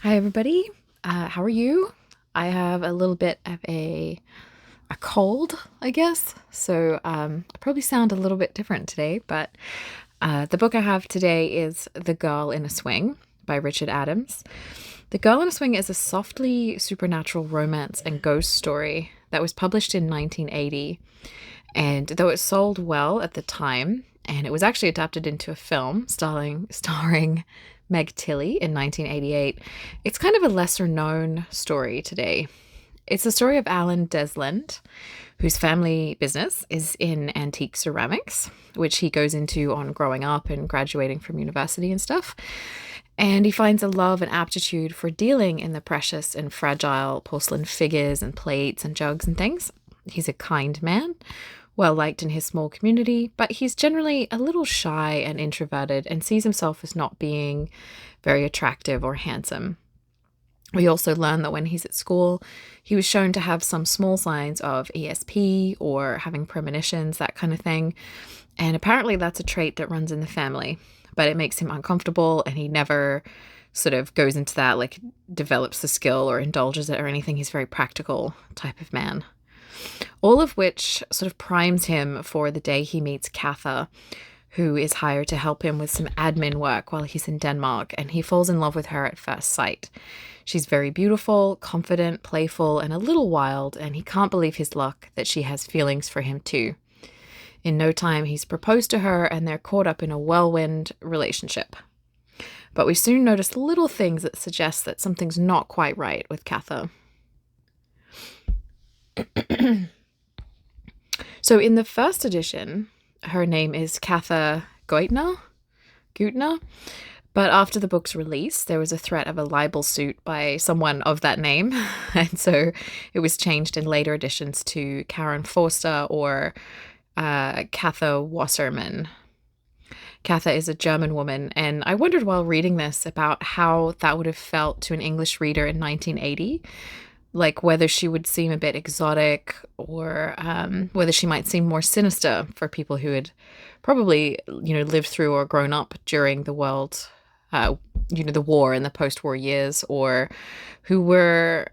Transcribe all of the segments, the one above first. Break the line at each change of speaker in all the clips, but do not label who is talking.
Hi, everybody. How are you? I have a little bit of a cold, I guess. So I probably sound a little bit different today, but the book I have today is The Girl in a Swing by Richard Adams. The Girl in a Swing is a softly supernatural romance and ghost story that was published in 1980. And though it sold well at the time, and it was actually adapted into a film starring Meg Tilly in 1988, it's kind of a lesser known story today. It's the story of Alan Desland, whose family business is in antique ceramics, which he goes into on growing up and graduating from university and stuff. And he finds a love and aptitude for dealing in the precious and fragile porcelain figures and plates and jugs and things. He's a kind man, well liked in his small community, but he's generally a little shy and introverted and sees himself as not being very attractive or handsome. We also learn that when he's at school, he was shown to have some small signs of ESP or having premonitions, that kind of thing. And apparently that's a trait that runs in the family, but it makes him uncomfortable and he never sort of goes into that, like develops the skill or indulges it or anything. He's a very practical type of man. All of which sort of primes him for the day he meets Katha, who is hired to help him with some admin work while he's in Denmark, and he falls in love with her at first sight. She's very beautiful, confident, playful, and a little wild, and he can't believe his luck that she has feelings for him too. In no time, he's proposed to her, and they're caught up in a whirlwind relationship. But we soon notice little things that suggest that something's not quite right with Katha. So in the first edition, her name is Katha Gutner. But after the book's release, there was a threat of a libel suit by someone of that name. And so it was changed in later editions to Karen Forster or Katha Wasserman. Katha is a German woman, and I wondered while reading this about how that would have felt to an English reader in 1980, like whether she would seem a bit exotic or whether she might seem more sinister for people who had probably, lived through or grown up during the world, the war and the post-war years, or who were,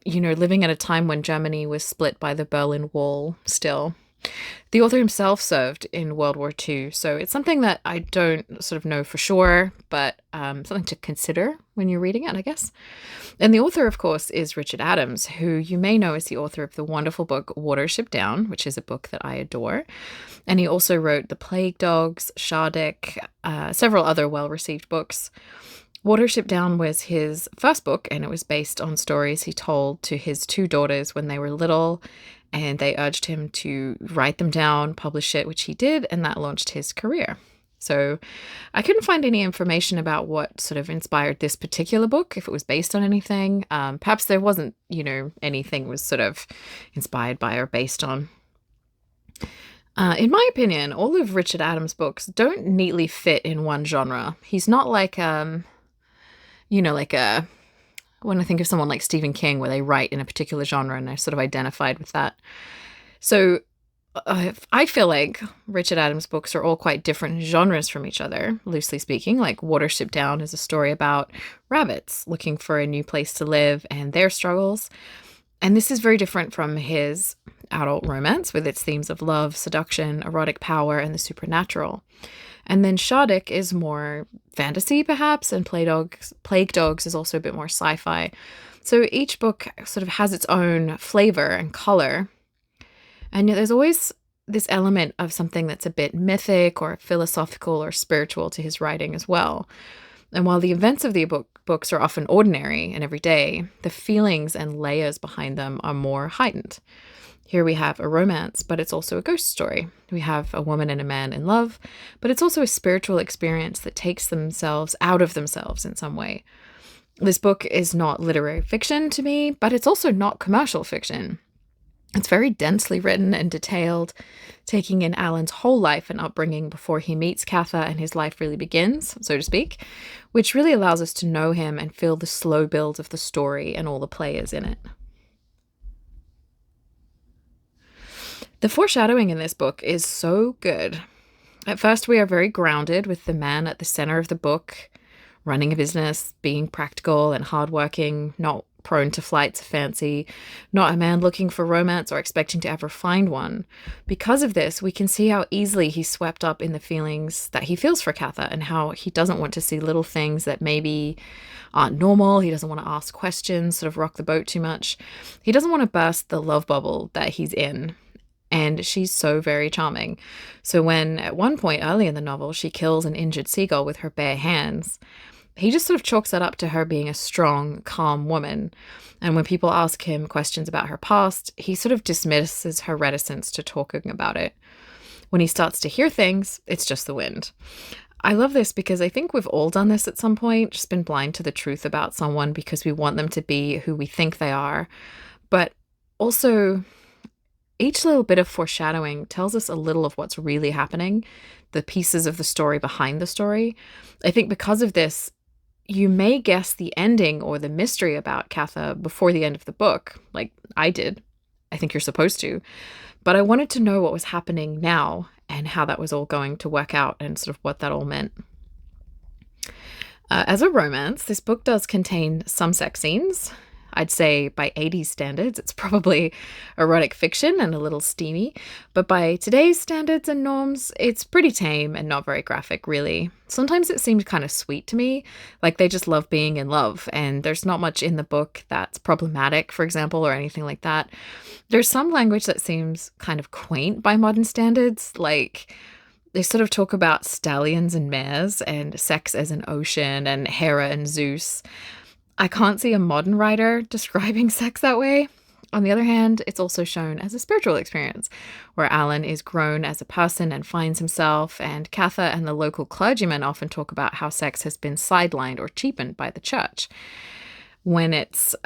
living at a time when Germany was split by the Berlin Wall still. The author himself served in World War II, so it's something that I don't sort of know for sure, but something to consider when you're reading it, I guess. And the author, of course, is Richard Adams, who you may know as the author of the wonderful book Watership Down, which is a book that I adore. And he also wrote The Plague Dogs, Shardik, several other well-received books. Watership Down was his first book, and it was based on stories he told to his two daughters when they were little, and they urged him to write them down, publish it, which he did, and that launched his career. So I couldn't find any information about what sort of inspired this particular book, if it was based on anything. Perhaps there wasn't, anything was sort of inspired by or based on. In my opinion, all of Richard Adams' books don't neatly fit in one genre. He's not like, when I think of someone like Stephen King, where they write in a particular genre and they're sort of identified with that. So I feel like Richard Adams' books are all quite different genres from each other, loosely speaking. Like Watership Down is a story about rabbits looking for a new place to live and their struggles. And this is very different from his adult romance with its themes of love, seduction, erotic power, and the supernatural. And then Shardik is more fantasy, perhaps, and Plague Dogs is also a bit more sci-fi. So each book sort of has its own flavor and color. And yet there's always this element of something that's a bit mythic or philosophical or spiritual to his writing as well. And while the events of the books are often ordinary and everyday, the feelings and layers behind them are more heightened. Here we have a romance, but it's also a ghost story. We have a woman and a man in love, but it's also a spiritual experience that takes themselves out of themselves in some way. This book is not literary fiction to me, but it's also not commercial fiction. It's very densely written and detailed, taking in Alan's whole life and upbringing before he meets Katha and his life really begins, so to speak, which really allows us to know him and feel the slow build of the story and all the players in it. The foreshadowing in this book is so good. At first, we are very grounded with the man at the center of the book, running a business, being practical and hardworking, not prone to flights of fancy, not a man looking for romance or expecting to ever find one. Because of this, we can see how easily he's swept up in the feelings that he feels for Katha and how he doesn't want to see little things that maybe aren't normal. He doesn't want to ask questions, sort of rock the boat too much. He doesn't want to burst the love bubble that he's in. And she's so very charming. So when at one point early in the novel, she kills an injured seagull with her bare hands, he just sort of chalks that up to her being a strong, calm woman. And when people ask him questions about her past, he sort of dismisses her reticence to talking about it. When he starts to hear things, it's just the wind. I love this because I think we've all done this at some point, just been blind to the truth about someone because we want them to be who we think they are. But also, each little bit of foreshadowing tells us a little of what's really happening, the pieces of the story behind the story. I think because of this, you may guess the ending or the mystery about Katha before the end of the book, like I did. I think you're supposed to. But I wanted to know what was happening now and how that was all going to work out and sort of what that all meant. As a romance, this book does contain some sex scenes. I'd say by 80s standards, it's probably erotic fiction and a little steamy. But by today's standards and norms, it's pretty tame and not very graphic, really. Sometimes it seemed kind of sweet to me, like they just love being in love, and there's not much in the book that's problematic, for example, or anything like that. There's some language that seems kind of quaint by modern standards, like they sort of talk about stallions and mares and sex as an ocean and Hera and Zeus. I can't see a modern writer describing sex that way. On the other hand, it's also shown as a spiritual experience, where Alan is grown as a person and finds himself, and Katha and the local clergyman often talk about how sex has been sidelined or cheapened by the church, when it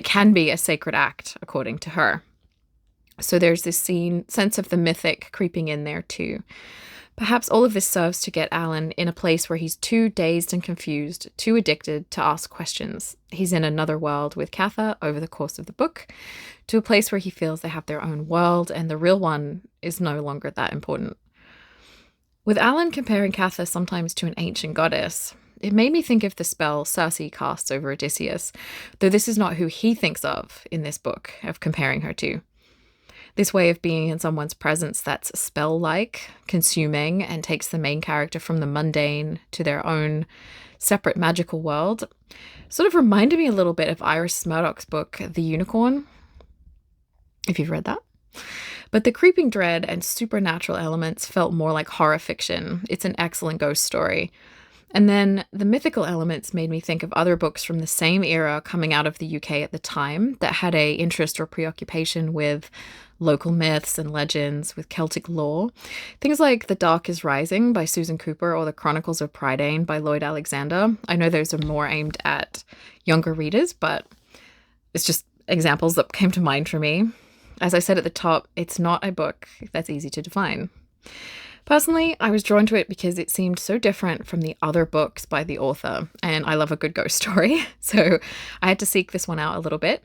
can be a sacred act, according to her. So there's this sense of the mythic creeping in there too. Perhaps all of this serves to get Alan in a place where he's too dazed and confused, too addicted to ask questions. He's in another world with Katha over the course of the book, to a place where he feels they have their own world and the real one is no longer that important. With Alan comparing Katha sometimes to an ancient goddess, it made me think of the spell Circe casts over Odysseus, though this is not who he thinks of in this book, of comparing her to. This way of being in someone's presence that's spell-like, consuming, and takes the main character from the mundane to their own separate magical world sort of reminded me a little bit of Iris Murdoch's book, The Unicorn, if you've read that. But the creeping dread and supernatural elements felt more like horror fiction. It's an excellent ghost story. And then the mythical elements made me think of other books from the same era coming out of the UK at the time that had a interest or preoccupation with local myths and legends, with Celtic lore. Things like The Dark is Rising by Susan Cooper or The Chronicles of Prydain by Lloyd Alexander. I know those are more aimed at younger readers, but it's just examples that came to mind for me. As I said at the top, it's not a book that's easy to define. Personally, I was drawn to it because it seemed so different from the other books by the author, and I love a good ghost story, so I had to seek this one out a little bit.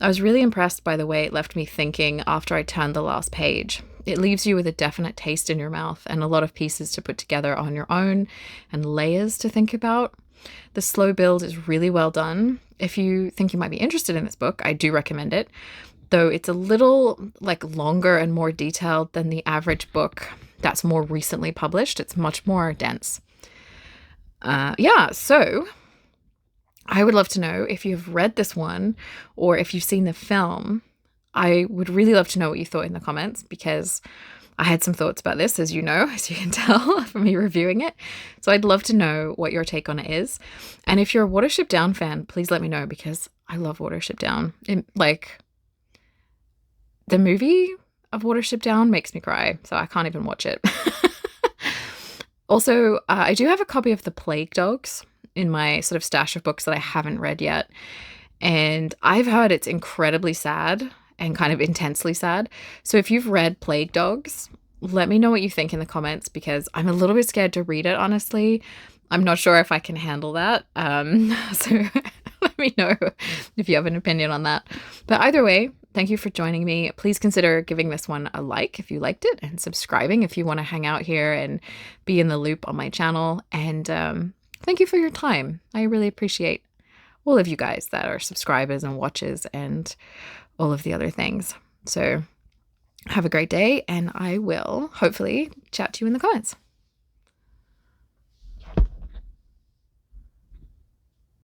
I was really impressed by the way it left me thinking after I turned the last page. It leaves you with a definite taste in your mouth and a lot of pieces to put together on your own and layers to think about. The slow build is really well done. If you think you might be interested in this book, I do recommend it, though it's a little longer and more detailed than the average book that's more recently published. It's much more dense. So I would love to know if you've read this one or if you've seen the film. I would really love to know what you thought in the comments, because I had some thoughts about this, as you can tell from me reviewing it. So I'd love to know what your take on it is. And if you're a Watership Down fan, please let me know, because I love Watership Down. The movie of Watership Down makes me cry, so I can't even watch it. Also, I do have a copy of The Plague Dogs in my sort of stash of books that I haven't read yet, and I've heard it's incredibly sad and kind of intensely sad. So if you've read Plague Dogs, let me know what you think in the comments, because I'm a little bit scared to read it, honestly. I'm not sure if I can handle that. So let me know if you have an opinion on that. But either way, thank you for joining me. Please consider giving this one a like if you liked it, and subscribing if you want to hang out here and be in the loop on my channel. And thank you for your time. I really appreciate all of you guys that are subscribers and watchers and all of the other things. So have a great day, and I will hopefully chat to you in the comments.